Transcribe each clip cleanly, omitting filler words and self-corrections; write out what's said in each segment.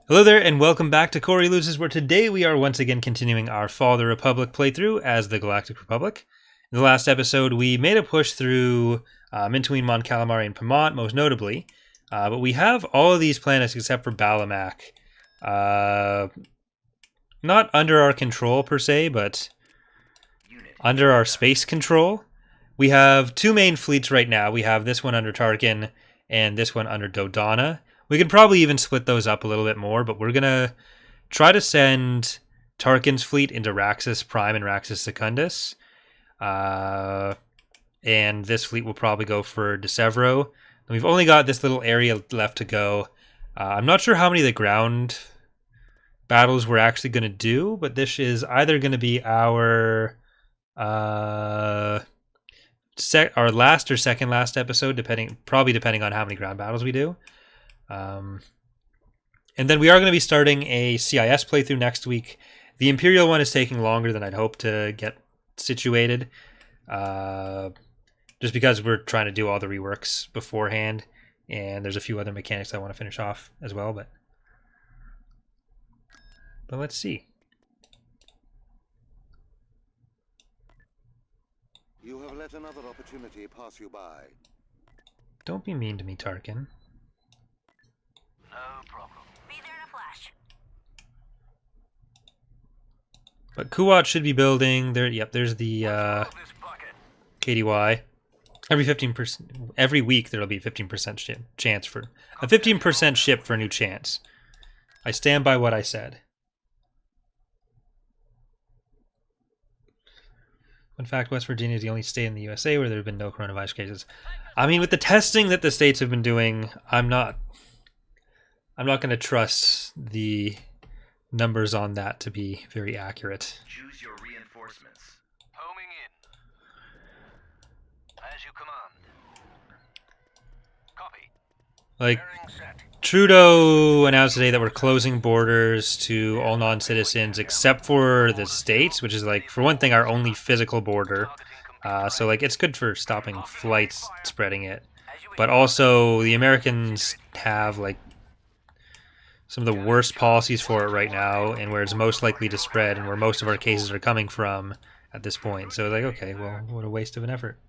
Hello there, and welcome back to Corey Loses, where today we are once again continuing our Fall of the Republic playthrough as the Galactic Republic. In the last episode, we made a push through Mintuine, Mon Calamari, and Pamont, most notably. But we have all of these planets except for Balamac. Not under our control, per se, but under our space control. We have two main fleets right now. We have this one under Tarkin and this one under Dodonna. We could probably even split those up a little bit more, but we're going to try to send Tarkin's fleet into Raxus Prime and Raxus Secundus. And this fleet will probably go for DeSevero. We've only got this little area left to go. I'm not sure how many of the ground battles we're actually going to do, but this is either going to be our last or second last episode, probably depending on how many ground battles we do. And then we are going to be starting a CIS playthrough next week. The Imperial one is taking longer than I'd hoped to get situated, just because we're trying to do all the reworks beforehand, and there's a few other mechanics I want to finish off as well, but let's see. You have let another opportunity pass you by. Don't be mean to me, Tarkin. No problem. Be there in a flash. But Kuwat should be building there. Yep, there's the KDY. Every week there'll be a 15% chance for a 15% ship for a new chance. I stand by what I said. In fact, West Virginia is the only state in the USA where there have been no coronavirus cases. I mean, with the testing that the states have been doing, I'm not going to trust the numbers on that to be very accurate. Choose your reinforcements. Homing in. As you command. Copy. Like, Trudeau announced today that we're closing borders to all non-citizens except for the states, which is, like, for one thing, our only physical border. So, like, it's good for stopping flights spreading it. But also, the Americans have, like, some of the worst policies for it right now, and where it's most likely to spread, and where most of our cases are coming from at this point. So, like, okay, well, what a waste of an effort.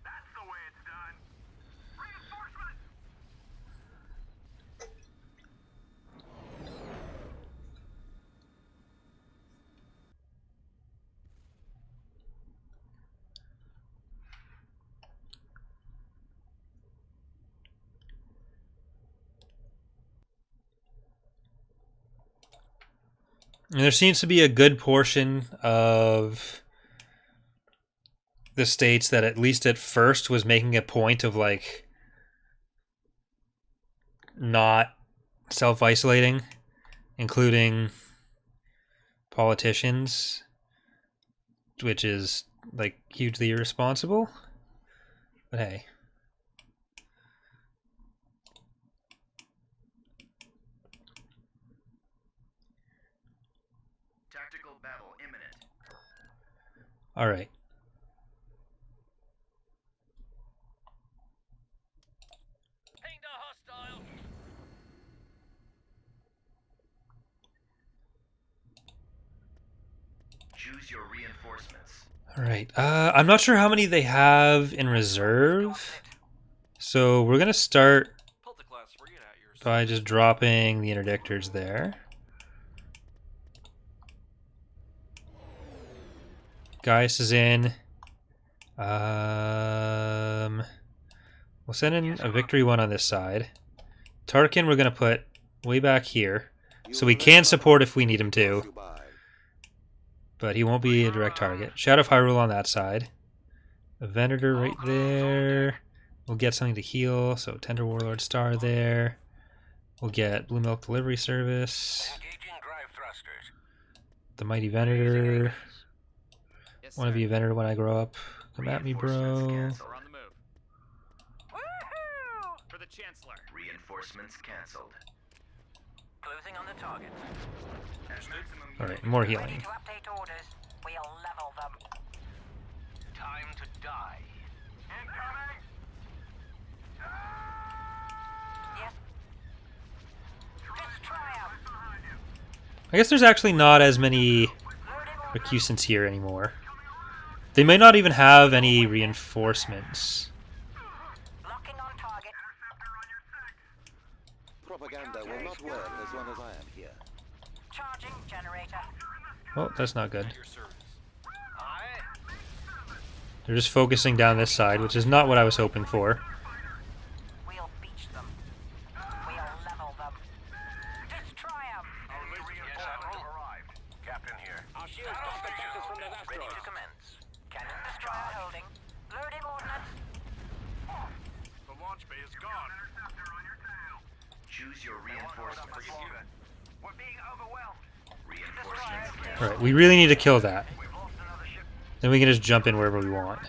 That's the way it's done. Reinforcements! And there seems to be a good portion of the states that, at least at first, was making a point of, like, not self-isolating, including politicians, which is, like, hugely irresponsible. But hey. Tactical battle imminent. All right. Pinged a hostile. Choose your reinforcements. All right. I'm not sure how many they have in reserve, so we're gonna start by just dropping the interdictors there. Gaius is in. We'll send in a victory one on this side. Tarkin we're gonna put way back here, so we can support if we need him to. But he won't be a direct target. Shadow of Hyrule on that side. A Venator right there. We'll get something to heal, so Tender Warlord Star there. We'll get Blue Milk Delivery Service. Engaging drive thrusters. The Mighty Venator. Want to be a Venator when I grow up. Come at me, bro. Cancel. We're on the move. Woohoo! For the Chancellor. Reinforcements cancelled. Closing on the target. Alright, more Ready healing. to update orders. We'll level them. Time to die. Incoming! Yes. I guess there's actually not as many recusants here anymore. They may not even have any reinforcements. Locking on target. Propaganda will not work as long as I am here. Charging generator. Oh, that's not good. They're just focusing down this side, which is not what I was hoping for. We'll beach them. We'll level them. Destroy them. Only reinforcements have arrived. Captain here. Our shields block attackers from their ready to commence. Cannon destroyer holding. Loading ordnance. The launch bay is gone. Choose your reinforcements. We're being overwhelmed. Reinforcements. Alright, we really need to kill that. We've lost another ship. Then we can just jump in wherever we want.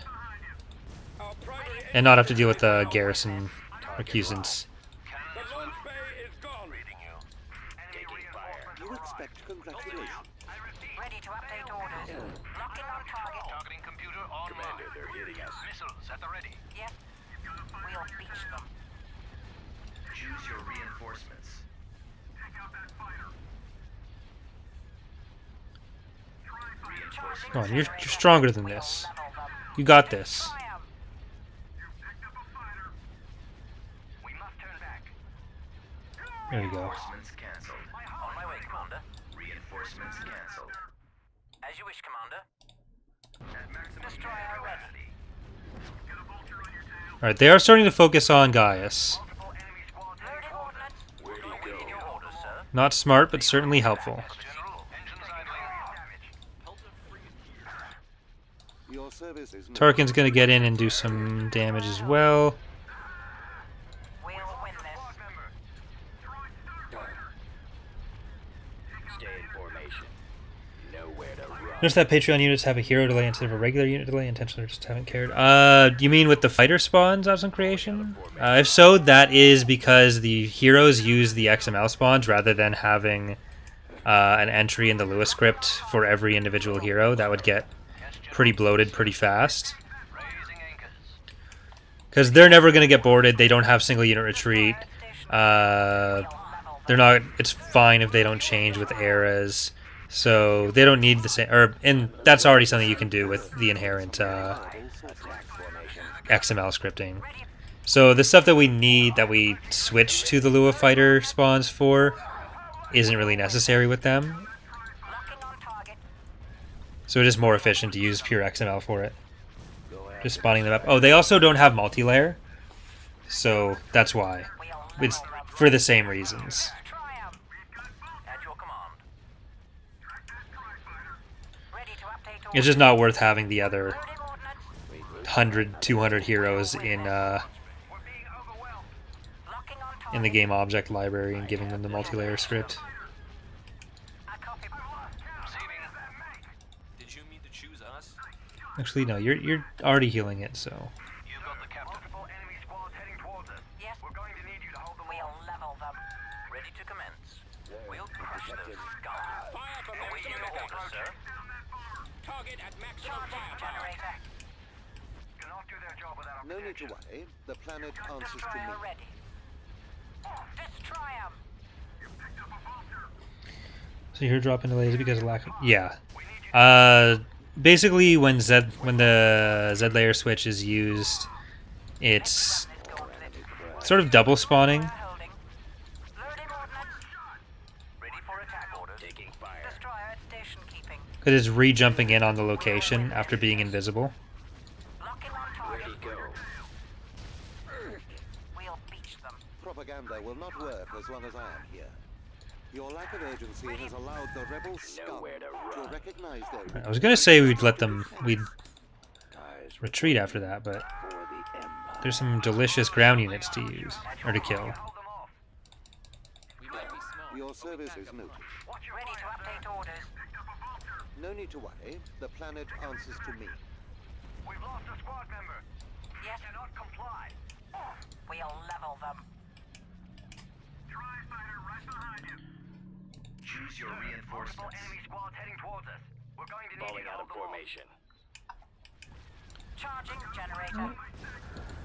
And not have to deal with the garrison recusants. The launch bay is gone. Reading you. Enemy reinforcements You expect congratulations. I repeat. Ready to update orders. Locking on target. Targeting computer online. Commander, they're hitting us. Missiles at the ready. Yes. We'll beach them. Choose your reinforcements. Take out that fighter. Reinforcements. Come on, you're stronger than this. Level them. You got this. Destroy 'em. Picked up a fighter. We must turn back. There you go. Reinforcements cancelled. On my way, Commander. Reinforcements cancelled. As you wish, Commander. At maximum Destroyer ready. capacity. Get a vulture on your tail. Alright, they are starting to focus on Gaius. Multiple enemy squads heading Loading towards us. ordnance. Where do you Awaiting your orders, sir. Not smart, but certainly helpful. General, engines idling. Damage. Your service is not Tarkin's gonna get in and do some damage as well. We'll win this. Squad member. Stay in formation. Nowhere to run. Notice that Patreon units have a hero delay instead of a regular unit delay. Intentionally just haven't cared. You mean with the fighter spawns Absent Creation? If so, that is because the heroes use the XML spawns rather than having an entry in the Lewis script for every individual hero. That would get pretty bloated pretty fast. Raising anchors. Because they're never going to get boarded. They don't have single unit retreat. They're not. It's fine if they don't change with eras. So they don't need the same. And that's already something you can do with the inherent XML scripting. So the stuff that we need, that we switch to the Lua fighter spawns for, isn't really necessary with them. Locking on target. So it is more efficient to use pure XML for it. Just spawning them up. Oh, they also don't have multi-layer. So that's why. We'll It's level them. for the same reasons. Destroy 'em. At your command. Ready to update orders. It's just not worth having the other Loading ordnance. 100, 200 heroes We're being overwhelmed. Locking on target. in the game object library and giving them the multi-layer script. I copy. Receiving. Did you mean to choose us? Actually, no, you're already healing it, so. You've got the captain. Multiple enemy squads heading towards us. Yes. We're going to need you to hold them We'll off. level them. Ready to commence. We'll crush those skulls. Fire for Awaiting your orders, sir. Target at maximum Charging generator. Cannot do their job without our no need to worry. The planet answers to Destroyer me. ready. Destroy 'em. So you're dropping delays because of lack of... Yeah. Basically, when the Z layer switch is used, it's sort of double spawning. Holding. Loading ordnance. Ready for attack orders. Taking fire. Destroyer at station keeping. Because it's re-jumping in on the location after being invisible. Locking on target. Go. We'll beach them. Propaganda will not work as long as I am here. Your lack of agency has allowed the rebel scum to recognize their I was gonna say we'd retreat after that, but there's some delicious ground units to use or to kill. Hold them off. We might be small. Your service is noted. Watch your Ready to fire. update orders. No need to worry. The planet answers to me. We've lost a squad member. Yes. Cannot comply. We'll level them. Tri-fighter right behind you. Choose your Multiple reinforcements. enemy squads heading towards us. We're going to need you to hold them off. Charging generator.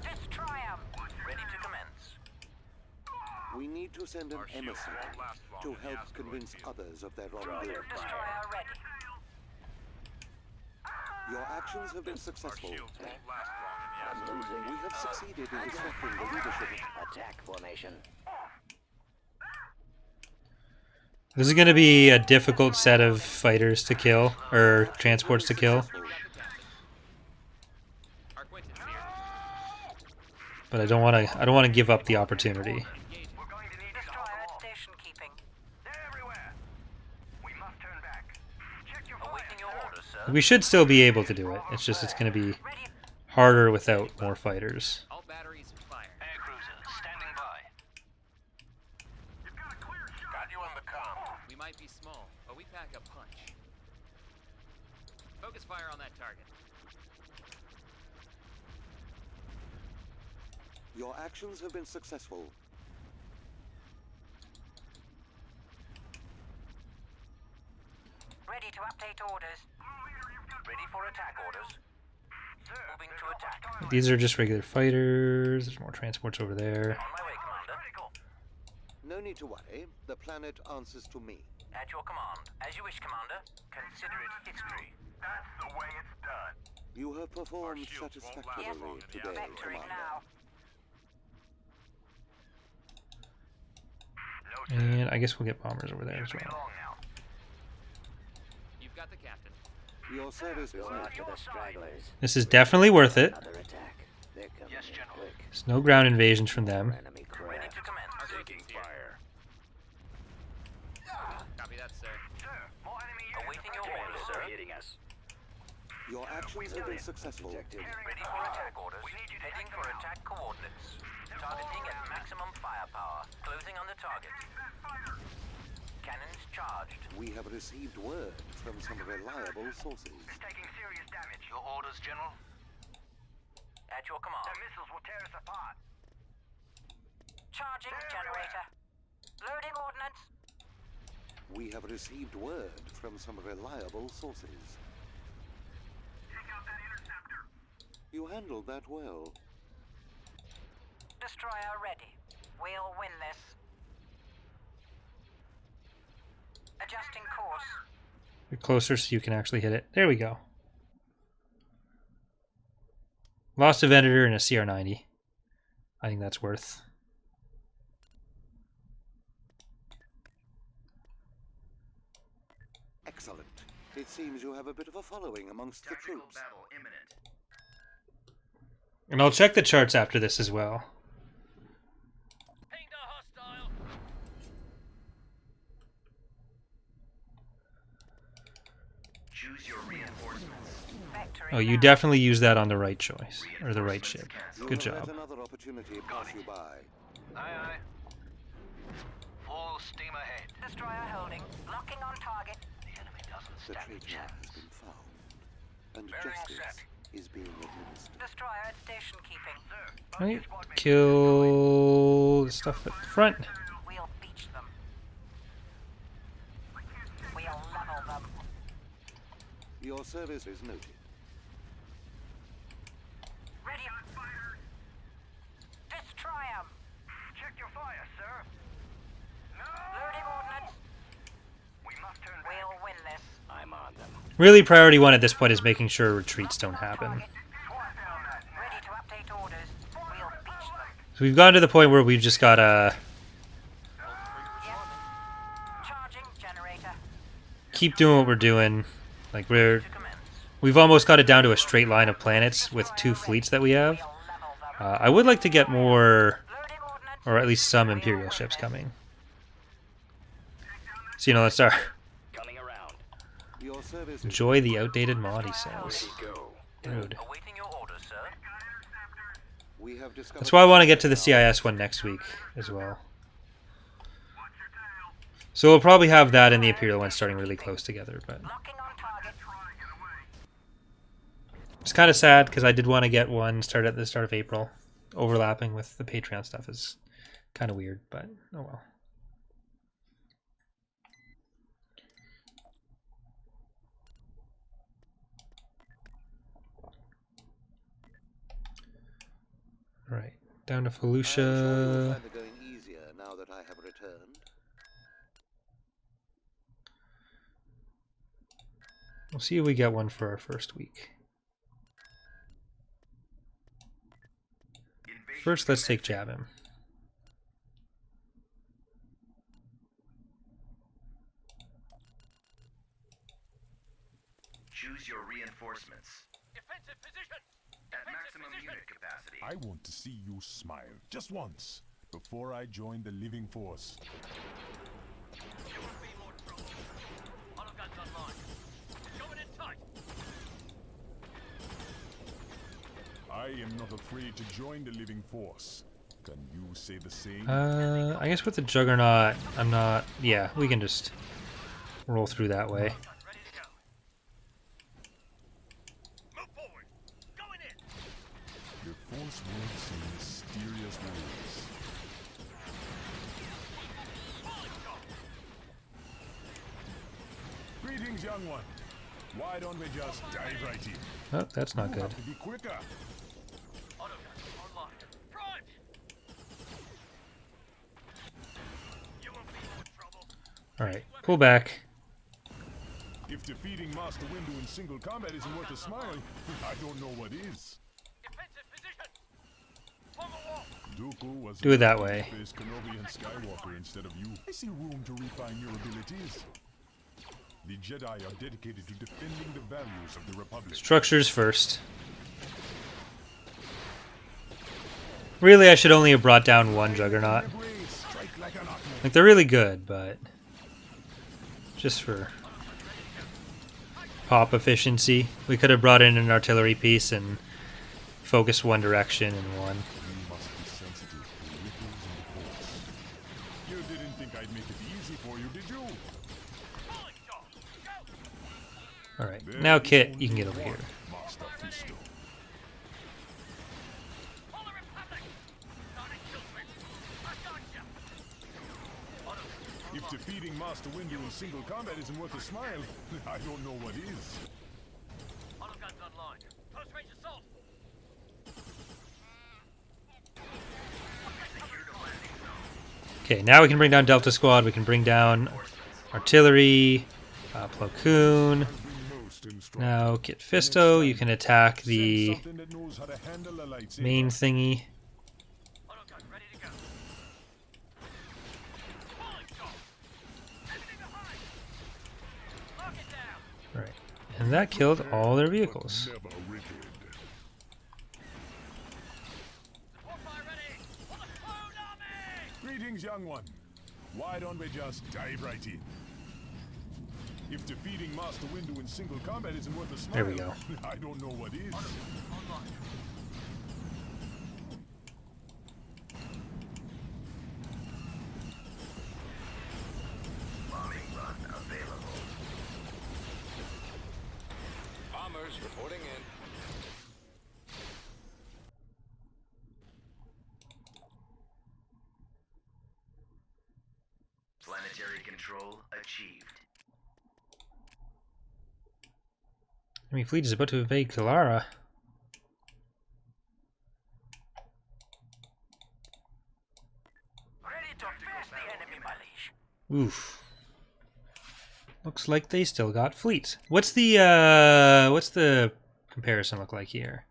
Destroy 'em. Ready to commence. We need to send an Our shield emissary won't last long to in the help asteroid convince field. others of their wrongdoing. Destroyer ready. Your actions have been Our successful. shields won't last long in the asteroid We have succeeded in disrupting the leadership. Attack formation. This is going to be a difficult set of fighters to kill, or transports to kill. You got the captain. Our Quinton's here. But I don't want to. I don't want to give up the opportunity. Engagement. We're going to need Destroyer at station keeping. They're everywhere. We must turn back. Check your fire. Awaiting your orders, sir. We should still be able to do it. It's just it's going to be Ready. harder without more fighters. All batteries fire. Air cruiser standing by. You've got a clear shot. Got you on the comm. We might be small, but we pack a punch. Focus fire on that target. Your actions have been successful. Ready to update orders. Ready for attack orders. Moving to attack. These are just regular fighters. There's more transports over there. On my way, Commander. No need to worry. The planet answers to me. At your command. As you wish, Commander. Consider it history. That's the way it's done. You have performed shields won't last satisfactorily long in the today, Vectoring Commander. now. And I guess we'll get bombers over there as well. You've got the captain. Your service is noted. the stragglers. This is definitely worth it. Another attack. They're coming Yes, General. quick. There's no ground invasions from them. Enemy ready to commence. Our Quinton's here. Copy that, sir. Sir, more enemy units Awaiting your orders, sir. Hitting us. Your actions have been successful. Ready for attack orders. Heading for attack coordinates. Targeting at maximum firepower. Closing on the target. Cannons charged. We have received word from some reliable sources. taking serious damage. Your orders, General? At your command. The missiles will tear us apart. Charging generator. Loading ordnance. We have received word from some reliable sources. Take out that interceptor. You handled that well. Destroyer ready. We'll win this. Adjusting course. You're closer so you can actually hit it. There we go. Lost a Venator and a CR-90. I think that's worth. Excellent. It seems you have a bit of a following amongst the Tactical troops. battle imminent. And I'll check the charts after this as well. Pinged a hostile. Choose your reinforcements. Vectoring Oh, you now. definitely use that on the right choice. Or the right ship. You Good have job. let another opportunity pass you by. Aye, aye. Full steam ahead. Destroyer holding. Locking on target. The enemy doesn't The stand a traitor chance. has been found, and Bearing justice set. is being administered. Destroyer at station keeping. Right. Kill the stuff at the front. We'll beach them. We'll level them. Your service is noted. Ready. Destroy 'em. Check your fire, sir. Loading ordnance. We must turn back. We'll win this. I'm on them. Really, priority one at this point is making sure retreats don't happen. Ready to update orders. We'll beach them. So we've gotten to the point where we've just got to Yes. Charging generator. keep doing what we're doing. Like To commence. we've almost got it down to a straight line of planets with 2 fleets that we have. We'll level them. I would like to get more, Loading ordnance. or at least some Imperial ships coming. So, you know, let's start. Coming around. Your service is Enjoy the outdated mod, he says. Go. Rude. Awaiting your orders, sir. We have discovered. That's why I want to get to the CIS one next week as well. So we'll probably have that and the Imperial one starting really close together, but Locking on target. it's kind of sad because I did want to get one started at the start of April. Overlapping with the Patreon stuff is kind of weird, but oh well. Right, down to I'm sure you'll Felucia. find it going easier now that see if we get one for our first week. First, let's take Jabiim. Choose your reinforcements. Defensive position. At maximum unit capacity. I want to see you smile, just once, before I join the living force. You will be more trouble. Auto guns online. Going in tight. I am not afraid to join the living force. Can you say the same? I guess with the Juggernaut, I'm not... Yeah, we can just roll through that way. Ready to go. Move forward. Going in. The force works in mysterious ways. Greetings, young one. Why don't we just dive right in? Oh, that's not You good. have to be quicker. Auto guns online. Prime. You will be more trouble. Alright, pull back. If defeating Master Windu in single combat isn't worth a smile, I don't know what is. Defensive position. Form a wall. Dooku was Do it that lucky to way. face Kenobi and Skywalker instead of you. I see room to refine your abilities. The Jedi are dedicated to defending the values of the Republic. Structures first. Really, I should only have brought down one Juggernaut. Strike like an ox. Like, they're really good, but... just for pop efficiency. We could have brought in an artillery piece and focused one direction and one. You must be sensitive to ripples in the force. You didn't think I'd make it easy for you, did you? Alright, There now is Kit, only you can get over one here. Master Fisto. Call the Republic. Starting kill switch. I got ya. If defeating Master Windu in single combat isn't worth a smile, I don't know what is. Auto guns online. Close range assault. Okay, now we can bring down Delta Squad, we can bring down artillery, Plo Koon. Most instructive. Now, Kit Fisto, you can attack Send the something that knows how to handle a lightsaber. main thingy. Auto gun ready to go. Falling shot. Enemy behind. Lock it down. Alright, and that killed all their vehicles. Never wicked. Support fire ready. For the clone army. Greetings, young one. Why don't we just dive right in? If defeating Master Windu in single combat isn't worth a smile, There we go. I don't know what is. Online. Bombing run available. Bombers reporting in. Planetary control achieved. Enemy fleet is about to invade Kalara. Ready to face the enemy, my liege. Oof. Looks like they still got fleets. What's the comparison look like here?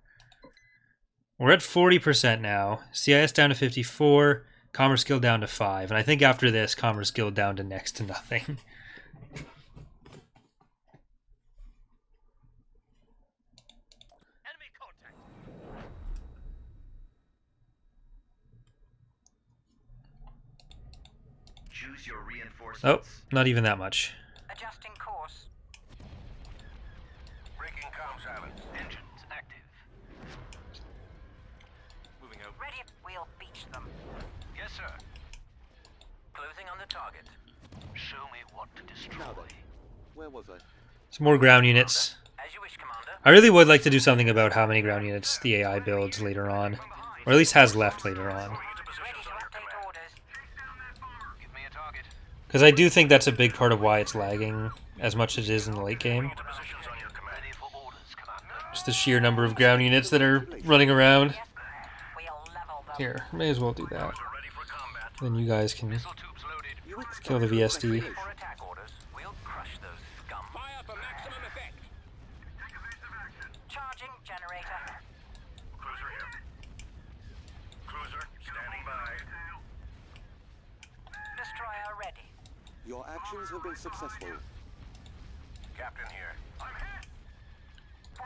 We're at 40% now. CIS down to 54, Commerce Guild down to 5, and I think after this, Commerce Guild down to next to nothing. Enemy contact. Choose your Oh, reinforcements. not even that much. Adjusting course. Breaking comm silence. Engines active. Moving out. Ready. We'll beach them. Yes, sir. Closing on the target. Show me what to destroy. Now then, where was I? Some more ground units. As you wish, Commander. I really would like to do something about how many ground units the AI builds later on. Or at least has left later on. Ready to update orders. Give me a target. Because I do think that's a big part of why it's lagging as much as it is in the late game. Positions on your command. Ready for orders, Commander. Just the sheer number of ground units that are running around. Yes, we'll level them. Here, may as well do that. Ready for combat. Then you guys can Missile tubes loaded. You kill the VSD. For attack orders, we'll crush those scum. Fire for maximum effect. generator. Cruiser here. Cruiser, standing by. Destroyer ready. Your actions have been successful. Captain here. I'm hit.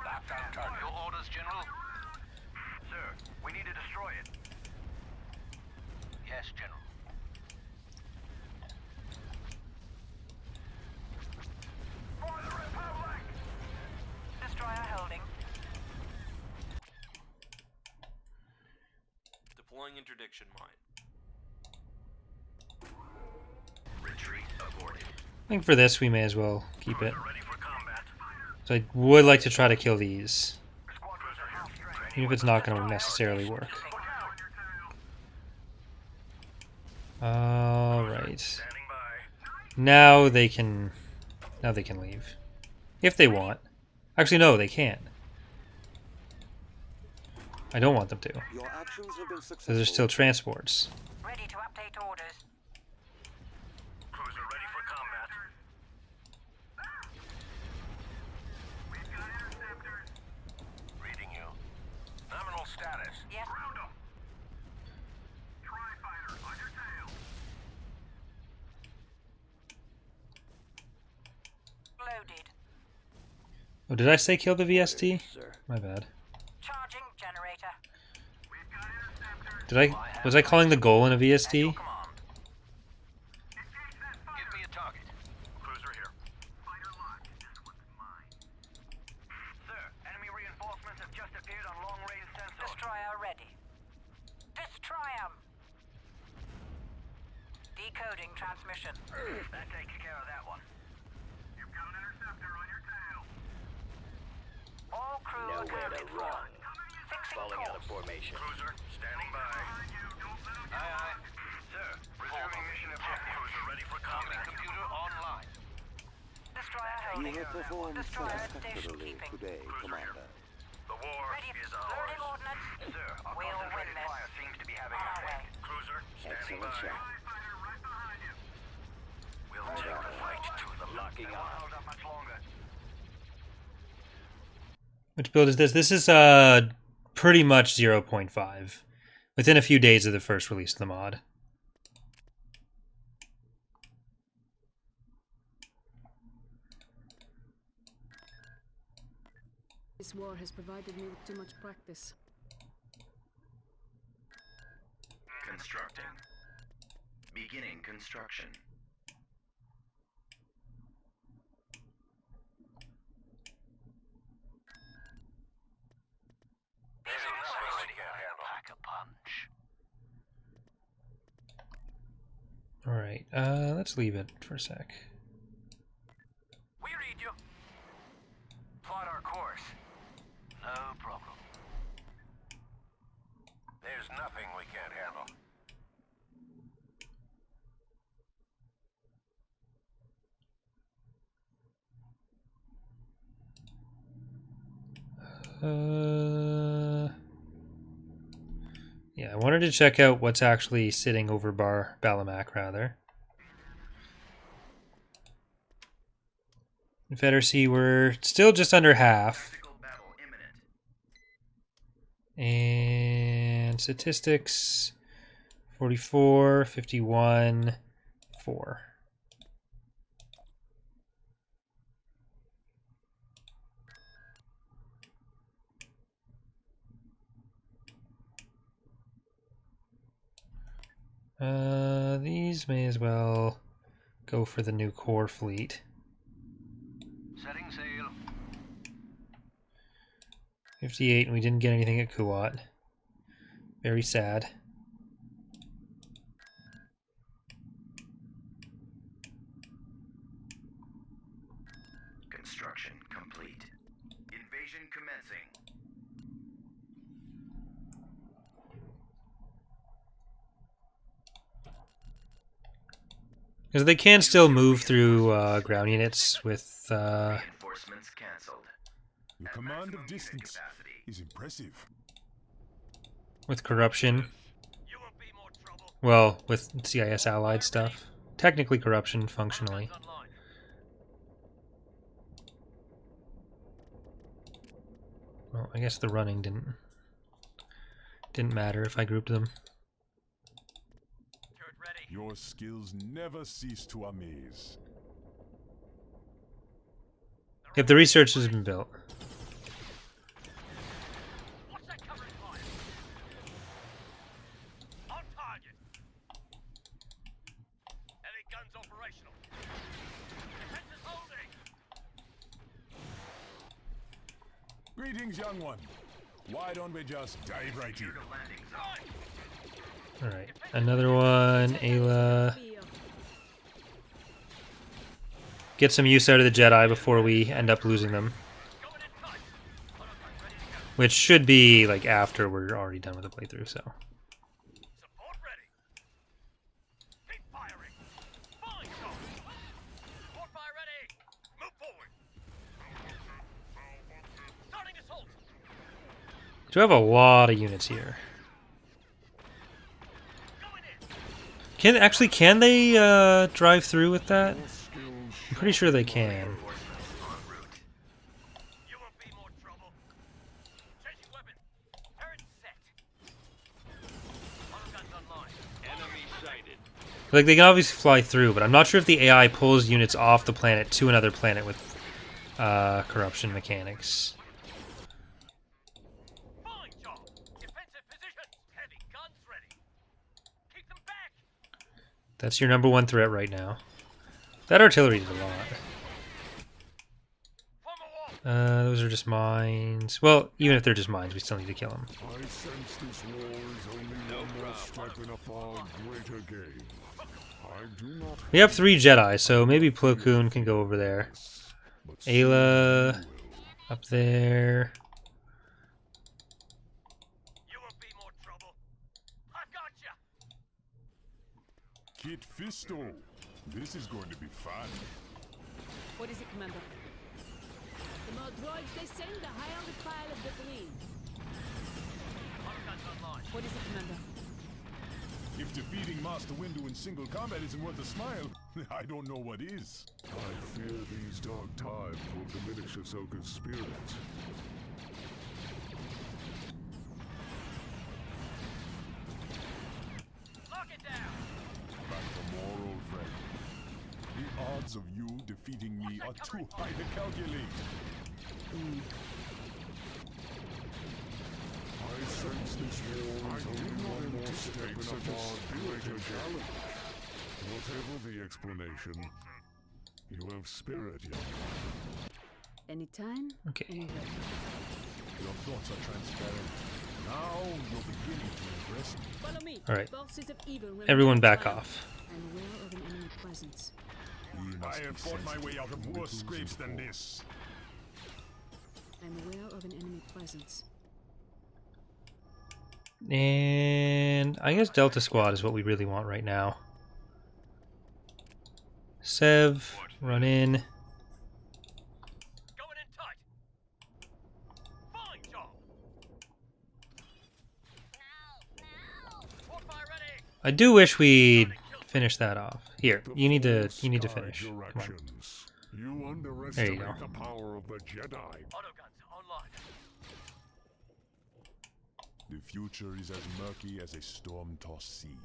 Lock down target. Your orders, General? Sir, we need to destroy it. Yes, General. For the Republic! Destroyer holding. Deploying interdiction mine. Retreat aborted. I think for this we may as well keep it. Ready for combat. So I would like to try to kill these, Squad cruiser here. even if it's not going to necessarily work. Alright. Standing by. Now they can leave. If they want. Actually no, they can't. I don't want them to. Your actions have been successful. So there's still transports. Ready to update orders. Cruiser ready for combat. We've got interceptors. Reading you. Nominal status. Yes. Round 'em. Tri-fighter on your tail. Loaded. Oh, did I say kill the VST? Sir. My bad. Charging generator. We've got interceptors. Was I calling the goal in a VST? Command. Engage that fighter. Give me a target. Cruiser here. Fighter locked. This one's mine. Sir, enemy reinforcements have just appeared on long-range sensors. Destroyer ready. Destroy 'em. Decoding transmission. That takes care of that one. You've got an interceptor on your tail. All crew accounted for. Fixing course. Formation. Cruiser, standing by. Aye, aye. Sir, resuming mission objective. Cruiser ready for combat. Computer online. Destroyer You holding. have performed Destroyer satisfactorily station keeping. today, Commander. The war Ready. is Loading ours. ordnance. Sir, our We'll win concentrated this. fire seems to be having On an our way. effect. Cruiser, standing Excellent by. shot. We'll take the fight to the locking on. Hold up much longer. Which build is this? This is pretty much 0.5. Within a few days of the first release of the mod. This war has provided me with too much practice. Constructing. Beginning construction. Pack a punch. Alright, let's leave it for a sec. We read you. Plot our course. No problem. There's nothing we can't handle. Yeah, I wanted to check out what's actually sitting over Balamac, rather. Confederacy, we're still just under half. Tactical battle imminent. And statistics, 44, 51, 4. These may as well go for the new core fleet. Setting sail. 58, and we didn't get anything at Kuwait. Very sad. Construction complete. Invasion commencing. Because they can still move through ground units with Reinforcements cancelled. Your At command maximum of unit distance capacity. is impressive. corruption. You won't be more trouble. Well, with CIS allied stuff. Technically corruption, functionally. Well, I guess the running didn't matter if I grouped them. Turret ready. Your skills never cease to amaze. If the research has been built. What's that covering fire? On target. Heavy guns operational. Defense is holding. Greetings, young one. Why don't we just dive right in? Alright, another one. Ayla. Get some use out of the Jedi before we end up losing them. Going in tight. Autoguns ready to go. Which should be like after we're already done with the playthrough, so. Support ready. Keep firing. Fine, Tom. Support fire ready. Move forward. Starting assault. Do have a lot of units here. Going in. Can they drive through with that? I'm pretty sure they can. You won't be more trouble. Changing weapon. Turret set. Autoguns online. Enemy sighted. Like, they can obviously fly through, but I'm not sure if the AI pulls units off the planet to another planet with corruption mechanics. Fine job. Defensive position. Heavy guns ready. Keep them back. That's your number one threat right now. That artillery did a lot. Form a wall. Those are just mines. Well, even if they're just mines, we still need to kill them. I sense this war is only one more step in a far greater game. I do not We have 3 Jedi, so maybe Plo Koon can go over there. but Ayla up there. You won't be more trouble. I've got you. Kit Fisto. This is going to be fun. What is it, Commander? The more droids they send, the higher the pile of debris. Autoguns online. What is it, Commander? If defeating Master Windu in single combat isn't worth a smile, I don't know what is. I fear these dark times will diminish Ahsoka's spirit. Lock it down. Back for more, old friend. The odds of you defeating me are too high to calculate. I sense this war is only one more step in a far greater challenge. Whatever the explanation, you have spirit, young. Anytime, Okay. anywhere. Your thoughts are transparent. Now you're beginning to impress me. Follow me. All right. Forces of evil will Everyone not back triumph. off. And aware of an enemy presence. I have fought my way out of worse scrapes than this. I'm aware of an enemy presence. And I guess Delta Squad is what we really want right now. Sev, run in. Going in tight. Fine job. Support fire ready. I do wish we'd finish that off. Here, you need to finish. Come on. Directions. You underestimate go. the power of the Jedi. Autoguns online. The future is as murky as a storm-tossed sea.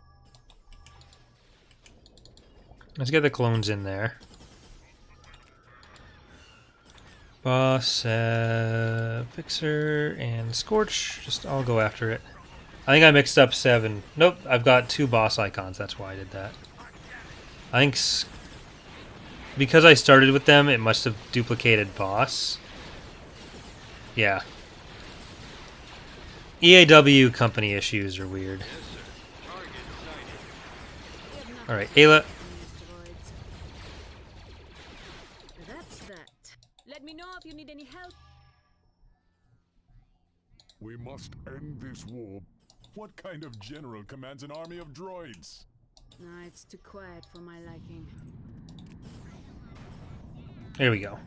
Let's get the clones in there. Boss, Fixer, and Scorch. Just I'll go after it. I think I mixed up 7. Nope, I've got 2 boss icons. That's why I did that. I think because I started with them, it must have duplicated boss. Yeah. EAW company issues are weird. Alright, Ayla. Asteroids. That's that. Let me know if you need any help. We must end this war. What kind of general commands an army of droids? Nah, it's too quiet for my liking. There we go.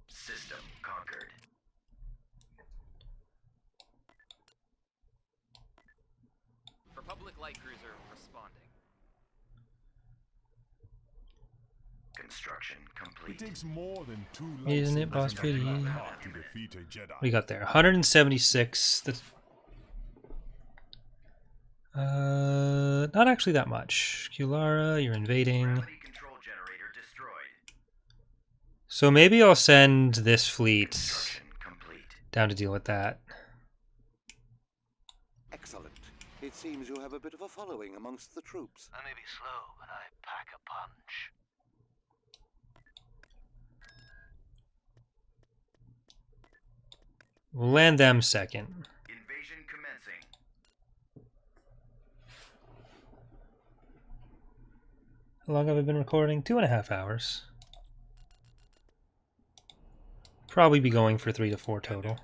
System conquered. light cruiser responding. Construction It complete. takes more than 2 Isn't it, lightsabers boss and a pretty? black heart to defeat a Jedi. What do you got there? 176. That's not actually that much. Kulara, you're invading. Gravity control generator destroyed. So maybe I'll send this fleet Construction complete. down to deal with that. Excellent. It seems you have a bit of a following amongst the troops. I may be slow, but I pack a punch. We'll land them second. Invasion commencing. How long have I been recording? 2.5 hours. Probably be going for 3 to 4 total.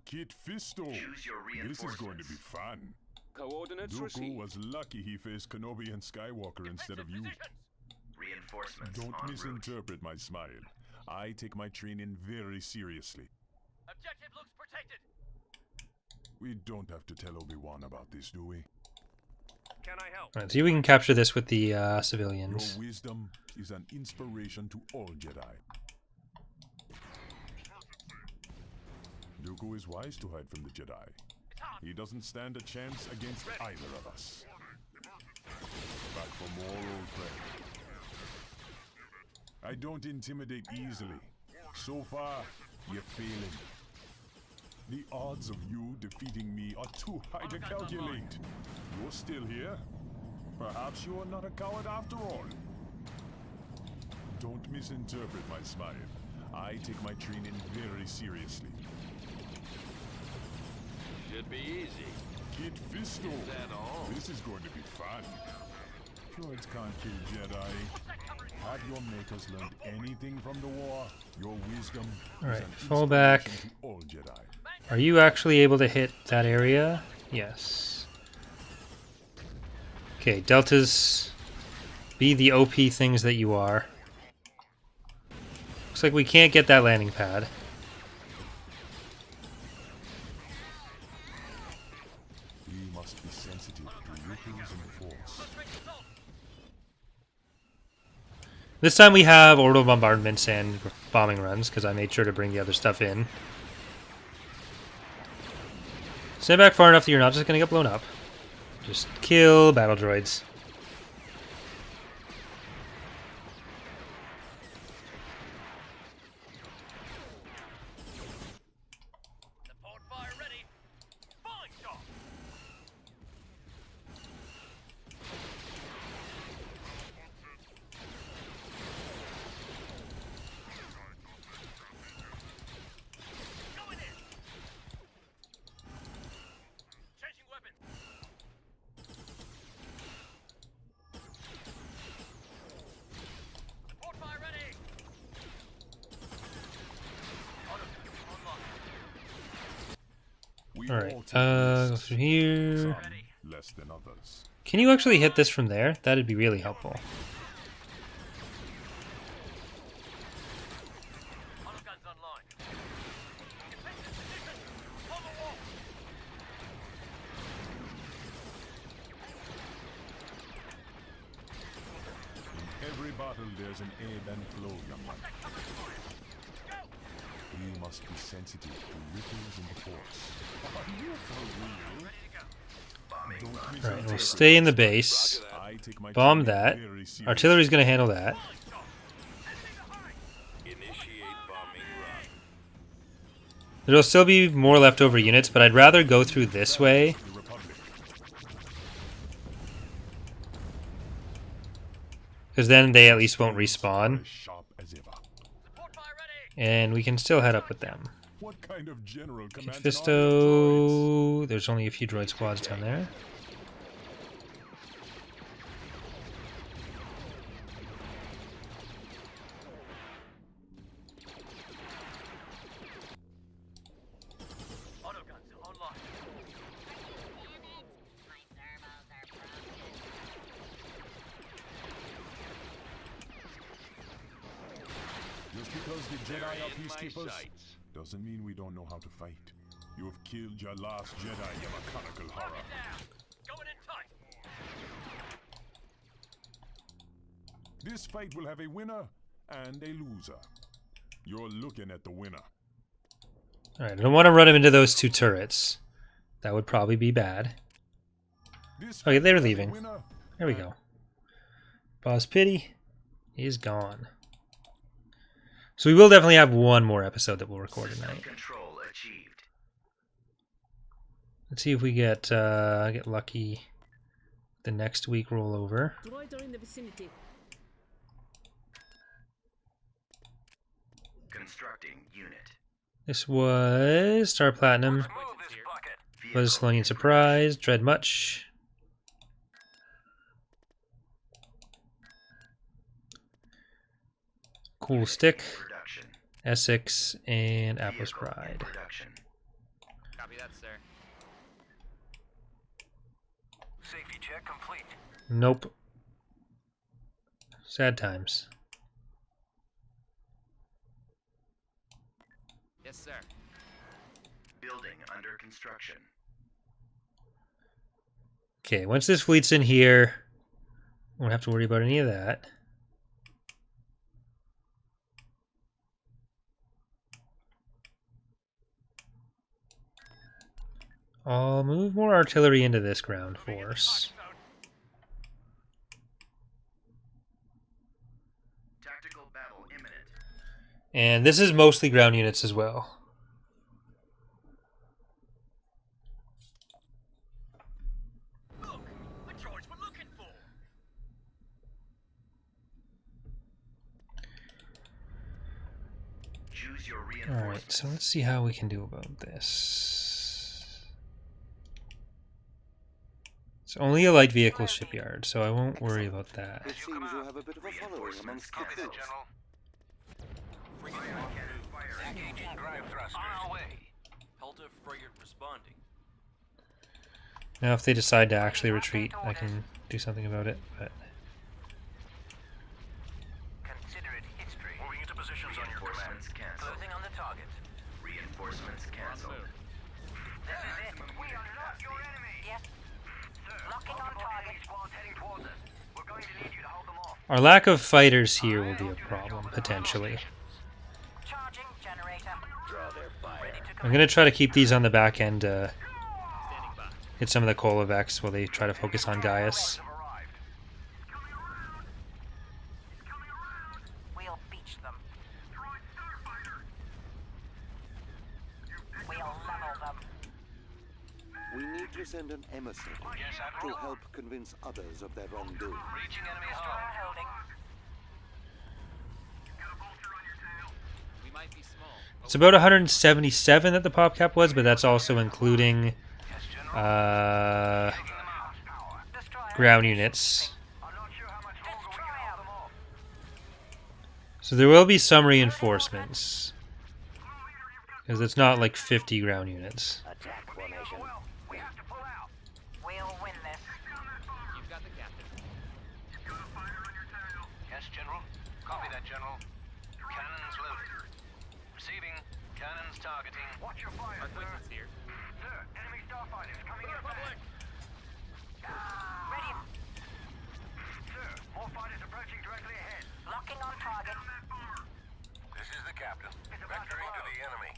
Kit Fisto. Choose your This is going to be reinforcements. fun. Coordinates Dooku received. was lucky he faced Kenobi and Skywalker instead of you. Reinforcements Don't en route. misinterpret my smile. I take my training very seriously. Objective looks protected. We don't have to tell Obi-Wan about this, do we? Can I help? Alright, see if we can capture this with the Your civilians. wisdom is an inspiration to all Jedi. Dooku is wise to hide from the Jedi. He doesn't stand a chance against either of us. Back for more, old friend. I don't intimidate easily. So far, you're failing. The odds of you defeating me are too high to calculate. You're still here. Perhaps you are not a coward after all. Don't misinterpret my smile. I take my training very seriously. Should be easy. Kit Fisto. That all? This is going to be fun. Droids can't kill Jedi. Have your makers learned anything from the war? Your wisdom is Alright, an fall back. inspiration to all Jedi. Are you actually able to hit that area? Yes. Okay, Deltas, be the OP things that you are. Looks like we can't get that landing pad. We must be sensitive to ripples in the Force. This time we have orbital bombardments and bombing runs, because I made sure to bring the other stuff in. Stand back far enough that you're not just going to get blown up. Just kill battle droids. Support fire ready. Falling shot. Going in. Changing weapons. Support fire ready. We Alright, all take go risks. through here. Some less than others. Can you actually hit this from there? That'd be really helpful. Auto guns online. Defensive position. On the wall. In every battle, there's an ebb and flow, young man. We must be sensitive to ripples in the Force. Are you for real? Don't Alright, we'll misinterpret stay in the my base. smile. I take my Bomb training that. very seriously. Artillery's going to handle that. Initiate bombing run. There'll still be more leftover units, but I'd rather go through this way. The Republic. Because then they at least won't respawn. As sharp as ever. Support fire ready. And we can still head up with them. What kind of general commands an army of droids? Fisto. There's only a few droid squads down there. Auto guns online. Just because the Jedi They're are in my peacekeepers sights. doesn't mean we don't know how to fight. You have killed your last Jedi, you mechanical horror. Down. Going in tight. This fight will have a winner and a loser. You're looking at the winner. Alright, I don't want to run him into those two turrets. That would probably be bad. Okay, they're leaving. There we go. Boss Pity is gone. So we will definitely have one more episode that we'll record tonight. Control achieved. Let's see if we get lucky. The next week rollover. Droids are in the vicinity. Constructing unit. This was Star Platinum. Move this bucket. Was Selenian Surprise. Dread Much. Cool Stick. Production. Essex and Apple's Vehicle in Pride. Production. Copy that, sir. Safety check complete. Nope. Sad times. Yes, sir. Building under construction. Okay, once this fleet's in here, won't have to worry about any of that. I'll move more artillery into this ground force. Tactical battle imminent. And this is mostly ground units as well. Look, the droids we're looking for. Choose your reinforcements. Alright, so let's see how we can do about this. It's only a light vehicle shipyard, so I won't worry about that. It seems you have a bit of a following amongst the Copy that, troops. General. Engaging drive thrusters. On our way. Helter frigate responding. Now if they decide to actually retreat, I can do something about it, but Consider it history. Moving into positions on your command. Reinforcements canceled. Closing on the target. Reinforcements canceled. This is it. We are not your enemy. Yes. Sir, Locking on multiple target. enemy squads heading towards us. We're going to need you to hold them off. our lack of fighters here will be a problem, potentially. Charging generator. Draw their fire. Ready to I'm going to try to keep these on the back end, Standing by. hit some of the Kolovex while they try to focus on Gaius. Have arrived. We'll beach them. We'll level them. We need to send an emissary Yes, to Admiral. help convince others of their wrongdoing. Reaching enemy Destroyer hull. holding. We might be small. It's about 177 that the pop cap was, but that's also including Yes, General. Taking them out. Power. Destroyer. ground units. I'm not sure how much longer we can hold them off. So there will be some reinforcements. Because it's not like 50 ground units. Attack formation. Well, we have to pull out. We'll win this. You've got the captain. Yes, General. Copy that, General. Cannons loaded. Receiving. Cannons targeting. Watch your fire, Our sir. acquaintance here. Sir, enemy starfighters coming in fast. Ready. Sir, more fighters approaching directly ahead. Locking on target. This is the captain. Vectoring to the enemy.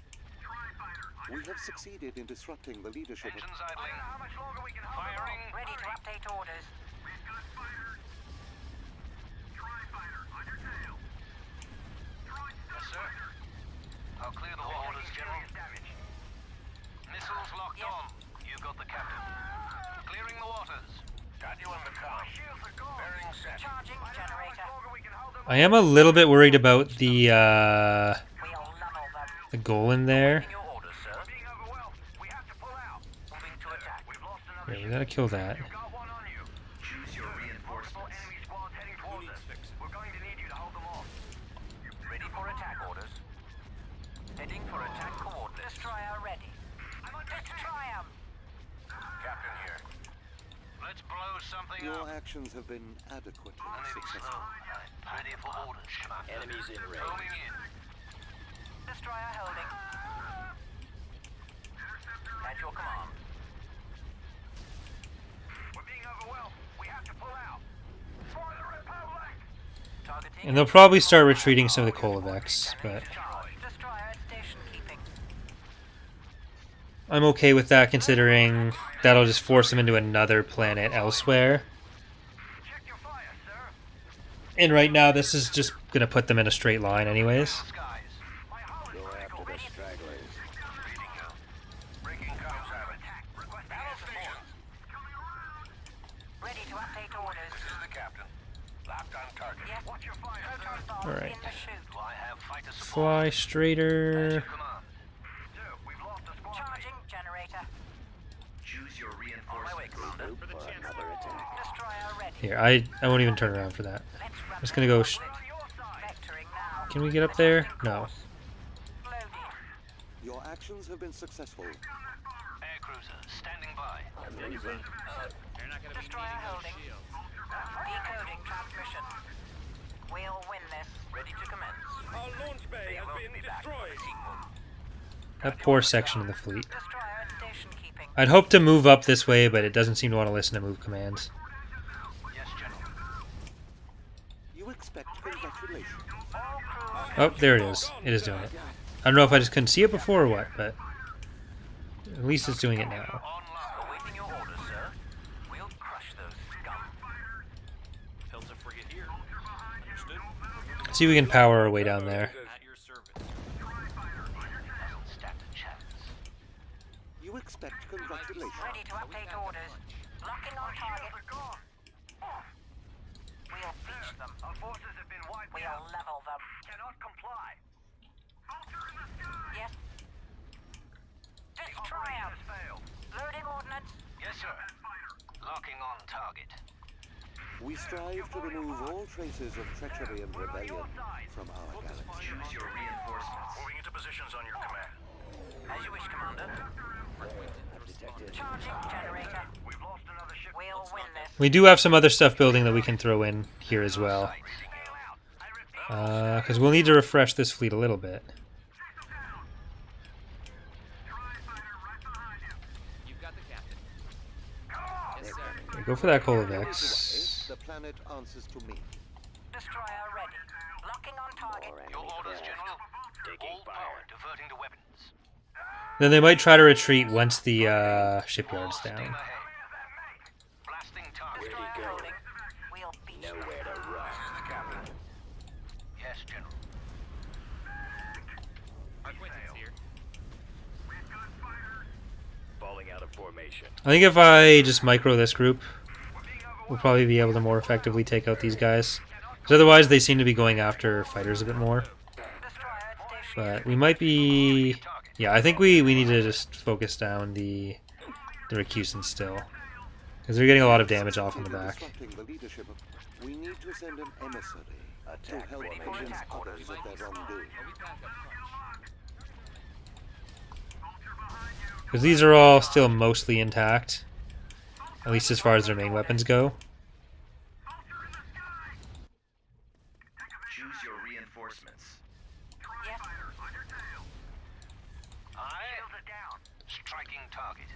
We have succeeded in disrupting the leadership of... Engines idling. I don't know how much longer we can hold firing. Ready to update orders. Yes, sir. I'll clear the waters, General. Missiles locked Yes. on. You've got the captain. Clearing the waters. Got you on the comm. Bearing set. Charging generator. I am a little bit worried about the We'll level them. the goal in there. Your orders, sir. Being overwhelmed. We have to pull out. Moving to attack. We've lost another Yeah, we gotta kill that. You've got one on you. Choose your Multiple reinforcements. enemy squads heading towards us. We're going to need you to hold them off. Ready for attack orders. Heading for attack coordinates. Destroyer ready. Destroy 'em. Captain here. Let's blow something Your up. actions have been adequately Moving successful. slow. Ready for orders, Commander. Enemies in range. Going in. Destroyer holding. At your command. We're being overwhelmed. We have to pull out. For the Republic! And they'll probably start retreating some of the Kolovex, but Destroyer at station keeping. I'm okay with that considering that'll just force them into another planet elsewhere. Check your fire, sir. And right now this is just going to put them in a straight line anyways. Skies. My hull is Go after the stragglers. reading you. Breaking comms have attack. Request battle stations. Ready to update orders. This is the captain. Locked on target. Yes. Watch your fire, Proton sir. bombs Alright. in the chute. Do I have fighter support? Fly straighter. Come on. Sir, we've lost a squad mate. Charging generator. Choose your On my way, reinforcements. Commander. Group for another attack. Destroyer ready. Here, I won't even turn around for that. Let's run. I'm just going to go... On your side. Vectoring now. Can we get up there? No. Loaded. Your actions have been successful. Air cruiser, standing by. They're not gonna be Destroyer needing those holding. shields. Decoding transmission. We'll win this. Ready to commence. Our launch bay has been destroyed. That poor section of the fleet. Destroyer at station keeping. I'd hope to move up this way, but it doesn't seem to want to listen to move commands. Yes, General. You expect congratulations. All crew Oh, there it is. It is doing it. I don't know if I just couldn't see it before or what, but at least it's doing it now. Online. Awaiting your orders, sir. We'll crush those scum. Filter frigate here. Understood? See if we can power our way down there. At your service. Hasn't stand a chance. You expect congratulations. ready to update orders. Locking on target. We'll beach them. Our forces have been wiped We'll out. level them. Cannot comply. Yes. The Destroy operation 'em. has failed. Loading ordnance. Yes, sir. Locking on target. We strive to remove all traces of treachery and rebellion from our galaxy. Choose your reinforcements. Moving into positions on your command. As you wish, Commander. Charging generator. We've lost another ship. We'll win this. We do have some other stuff building that we can throw in here as well. Scale out. I repeat. Because we'll need to refresh this fleet a little bit. You've got the captain. Yes, sir. Okay, go for that Away, Kolovex. the planet answers to me. Destroyer ready. Locking on target. Your orders, General. All power diverting to weapons. Then they might try to retreat once the shipyard's Steam down. ahead. Blasting target. Destroyer holding. We'll beach them. The captain. Yes, General. Our acquaintance here. Falling out of formation. I think if I just micro this group, we'll probably be able to more effectively take out these guys. Because otherwise they seem to be going after fighters a bit more. Destroyer at station. But we might be... Yeah, I think we need to just focus down the recusants still. Because they're getting a lot of damage off in the back. Disrupting the leadership of... We need to send an emissary to help convince others of their wrongdoing. Oh, we pack up punch. Because these are all still mostly intact. At least as far as their main weapons go. Choose your reinforcements. Yes. Shields are down. Striking target.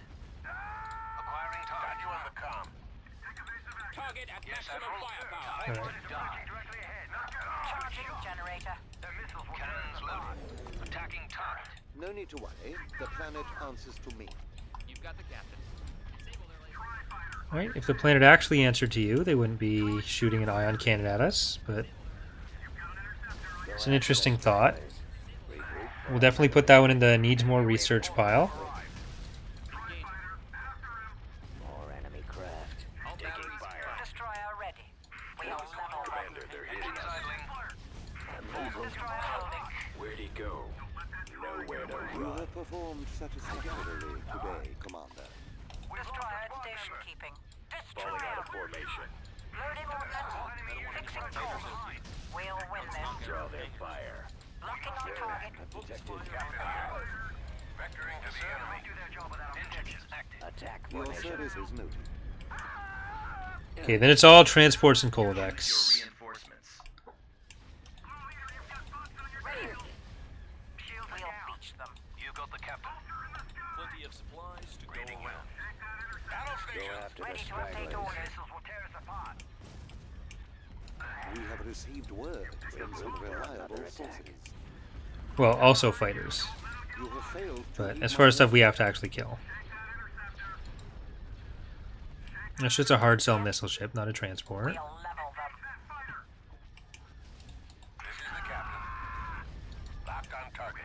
Acquiring target. Got you on the comm. Target at Yes, maximum Admiral. firepower. Target Alright. is working directly ahead. Charging generator. Their missiles will cannons loaded. Attacking target. No need to worry. The planet answers to me. You've got the captain. Alright, if the planet actually answered to you, they wouldn't be shooting an ion cannon at us, but it's an interesting thought. We'll definitely put that one in the needs more research pile. More enemy craft. All batteries fire. Destroyer ready. We'll level them. They're hitting us. Destroyer holding. Where'd he go? Nowhere to You run. have performed satisfactorily today, Commander. Destroyer at station keeping. Falling out Destroyer. of formation. Loading ordnance. Fixing course. We'll win this. Draw their fire. Locking on target. Vectoring to the enemy. Do their job without engines active. Attack Your formation. service is noted. Okay, then it's all transports and Choose your Kolovex. reinforcements. Ready. Shields are We'll down. beach them. You got the captain. Plenty of supplies to go Reading you. around. Battle Go stations. after the Ready to update stragglers. orders. Missiles will tear us apart. We have received word from some reliable sources. Well, also fighters. You have failed to But heed as my far as stuff we warning. have to actually kill. That's just a hard sell missile ship, not a transport. We'll level them. This is the captain. Locked on target.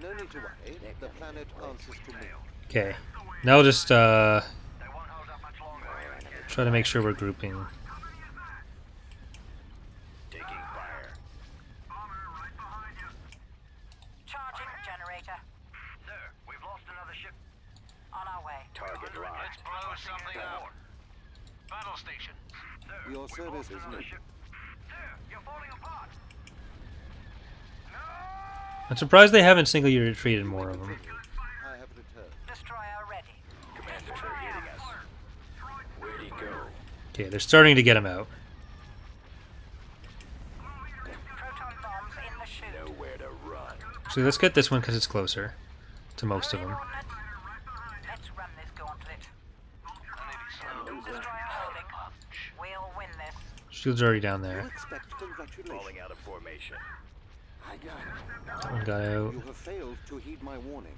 No need to worry. The planet answers to me. Okay. Now we'll just They won't hold up much longer. try to make sure we're grouping. Taking fire. Charging generator. Sir, we've lost another ship. On our way. Target locked. Let's blow something up. Battle station. Sir, Your we've service lost is another needed. ship. Sir, you're falling apart. I'm surprised they haven't single-unit retreated more of them. I have returned. Destroyer ready. Commander, they're hitting us. Where'd he go? Okay, they're starting to get him out. Proton bombs in the chute. Nowhere to run. So let's get this one because it's closer to most of them. Ordnance. Let's run this gauntlet. Destroyer holding. We'll win this. Shield's already down You there. expect congratulations. Falling out of formation. I got it. That one got out. You have failed to heed my warning.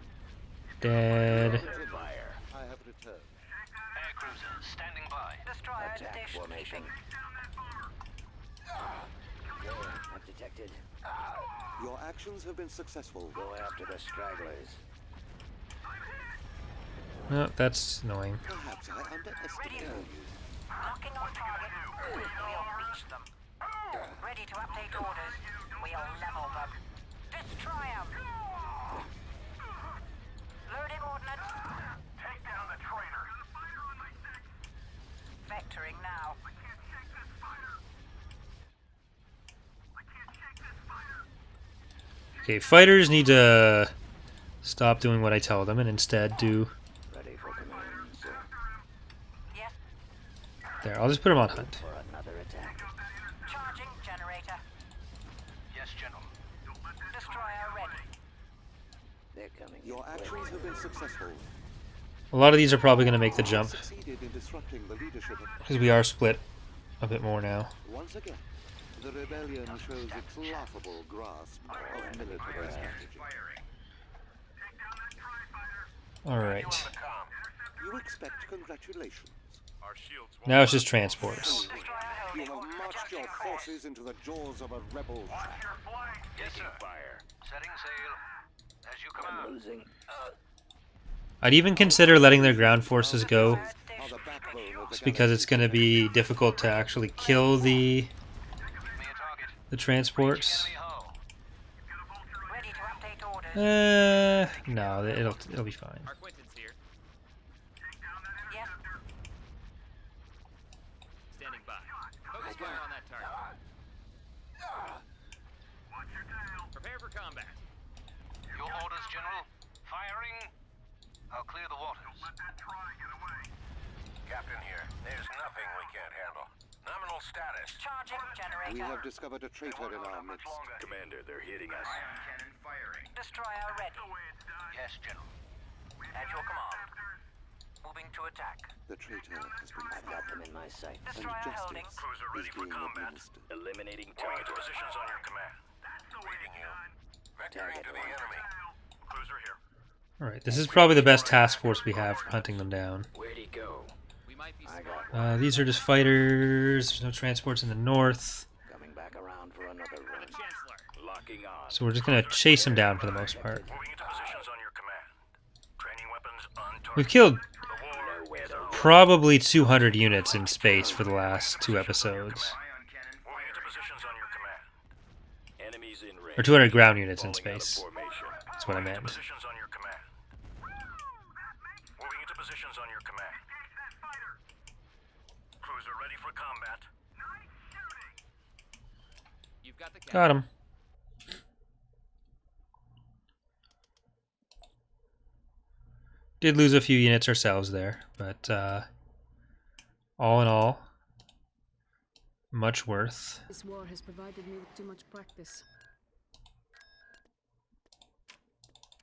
Dead. Fire. I have returned. Air cruiser standing by. Destroyer dish keeping. I've detected. Your actions have been successful. Go after the stragglers. Oh, that's annoying. Perhaps I underestimated you. Knocking on target. We'll beach them. Ready to update orders. We'll level them. Destroy them. Loading ordnance. Take down the traitor. Vectoring now. Okay, fighters need to stop doing what I tell them and instead do... Ready for command, sir. Yes. There, I'll just put them on hunt. For another attack. Charging generator. Yes, General. Destroyer ready. They're coming. Your actions have been successful. A lot of these are probably going to make the jump Succeeded in disrupting the leadership of... because we are split a bit more now. Once again, the rebellion shows its laughable grasp of military strategy. Alright. You expect congratulations. Our shields won't Now it's just transports. Destroyer You holding. have marched your Adjusting course. forces into the jaws of a rebel trap. Yes, sir. Fire. Setting sail. As you command. Losing. I'd even consider letting their ground forces go, Are the backbone of the just because it's going to be difficult to actually kill the Give me a target. transports. Enemy hull. Ready to update orders. No, it'll be fine. Our Quinton's here. Yes. Standing by. Focus fire on that target. Prepare for combat. Your orders, General. Firing. I'll clear the waters. Captain here. There's nothing we can't handle. Nominal status. Charging We generator. have discovered a traitor in our midst. Commander, they're hitting us. Cannon firing. Destroyer ready. Yes, General. At your command. Moving to attack. The traitor has been found, them in my sight. and Destroyer holding. justice Cruiser ready is for being combat. administered. Eliminating target positions on your command. Reading you. Vectoring to the enemy. Cruiser here. Alright, this is probably the best task force we have for hunting them down. Where'd he go? We might be smart. These are just fighters. There's no transports in the north. Coming back around for another run. Chancellor. Locking on. So we're just going to chase them down for the most part. Moving into positions on your command. Training weapons on target. We've killed The war. Nowhere to run. probably 200 units in space for the last 2 episodes. Ion cannon Moving into firing. positions on your command. Enemies in range. Or 200 ground units in Falling out of space. formation. That's what I Moving meant. into positions on your command. Moving into positions on your command. Cruiser ready for combat. You've got the cap. Got him. Did lose a few units ourselves there, but all in all, much worth. This war has provided me with too much practice.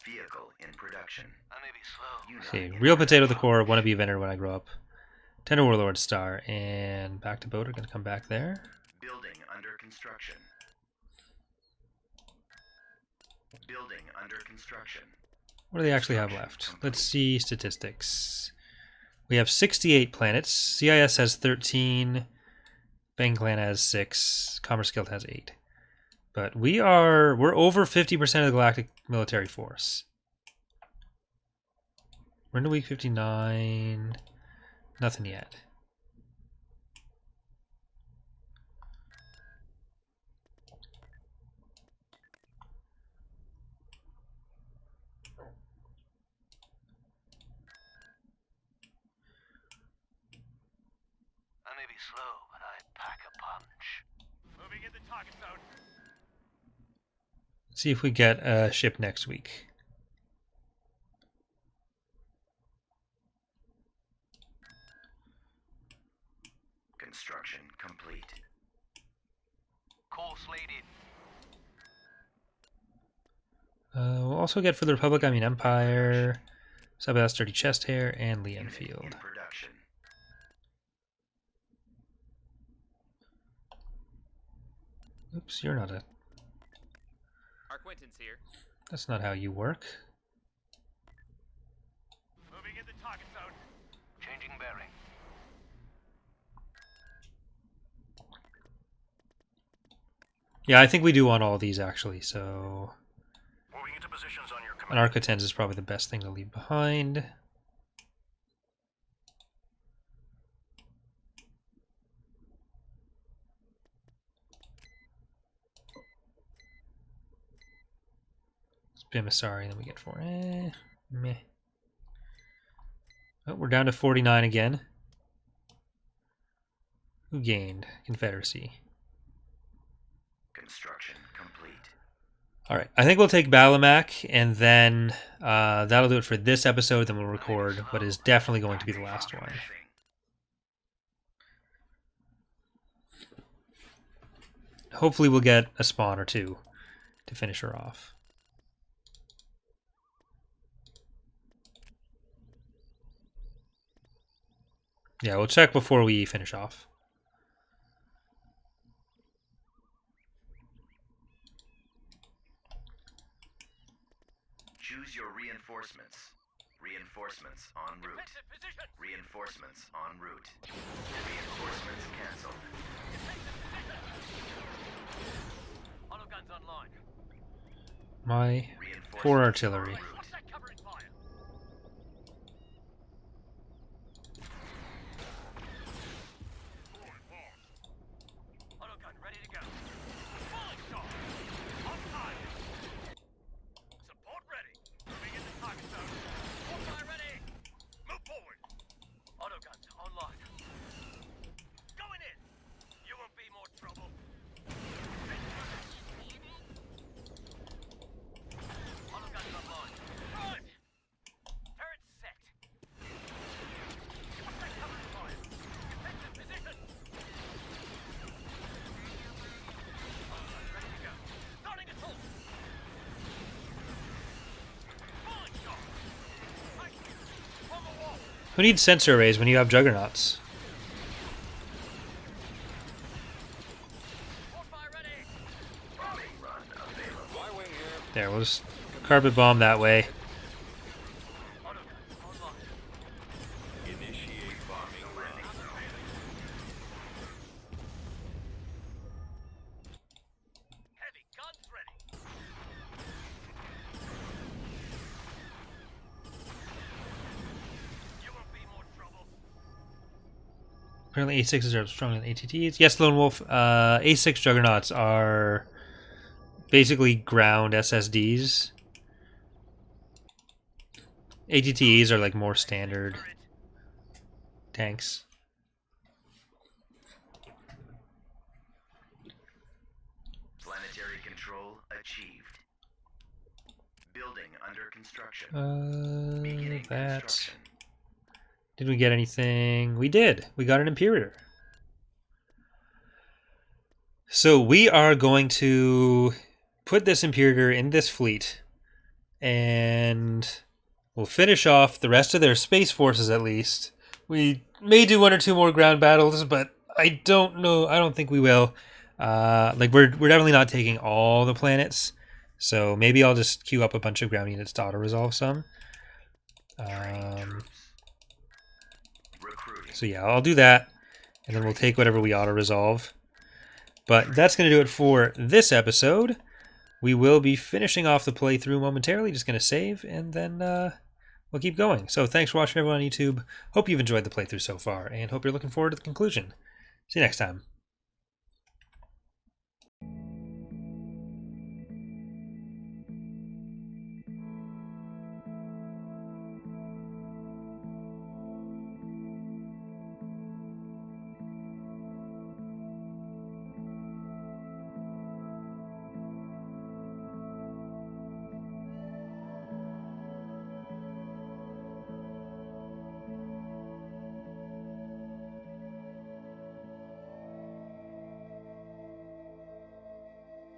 Vehicle in production. I may be slow. See, real potato the core, wanna be a vendor when I grow up. Tender Warlord star, and back to boat. Are gonna come back there. Building under construction. Building under construction. What do they actually have left? Let's see statistics. We have 68 planets. CIS has 13. Bang Clan has 6. Commerce Guild has 8. But we're over 50% of the galactic military force. We're into week 59. Nothing yet. I may be slow, but I pack a punch. Moving in the target zone. See if we get a ship next week. Construction complete. Call slated. We'll also get for the Republic, I mean Empire, Sabath, Sturdy Chest Hair, and Lee In Enfield. production. Oops, you're not a... Our Quentin's here. That's not how you work. Moving in the target zone. Changing bearing. Yeah, I think we do want all these actually, so... Moving into positions on your An command. Arca-10s is probably the best thing to leave behind. Bimasari, then we get 4. Meh. Oh, we're down to 49 again. Who gained? Confederacy. Construction complete. Alright, I think we'll take Balamak, and then that'll do it for this episode. Then we'll record what is definitely going to be the last one. Hopefully we'll get a spawn or two to finish her off. Yeah, we'll check before we finish off. Choose your reinforcements. Reinforcements en route. Defensive position. Reinforcements en route. Reinforcements cancelled. Autoguns online. My Reinforcements poor artillery. en route. What's that covering fire? Autogun ready to go. Falling shot. On time. Support ready. Moving in the target zone. Warfire ready. Move forward. Autoguns online. Going in. You won't be more trouble. Autoguns online. Run! Turret set. What's that covering fire? Defensive position. Autoguns ready to go. Starting assault. Falling shot. Right. On the wall. Who needs sensor arrays when you have juggernauts? Warfire ready. Bombing run available. There, we'll just carpet bomb that way. Autoguns online. Initiate bombing run. Heavy guns ready. You won't be more trouble. Apparently A6s are stronger than ATTs. Yes, Lone Wolf. A6 juggernauts are basically ground SSDs. ATTs are like more standard Turret. tanks. Planetary control achieved. Building under construction. Beginning That. construction. Did we get anything? We did. We got an Imperator. So we are going to put this Imperator in this fleet, and we'll finish off the rest of their space forces at least. We may do one or two more ground battles, but I don't know. I don't think we will. Like we're definitely not taking all the planets, so maybe I'll just queue up a bunch of ground units to auto resolve some. So yeah, I'll do that, and then we'll take whatever we auto resolve. But that's going to do it for this episode. We will be finishing off the playthrough momentarily. Just going to save, and then we'll keep going. So thanks for watching, everyone on YouTube. Hope you've enjoyed the playthrough so far, and hope you're looking forward to the conclusion. See you next time.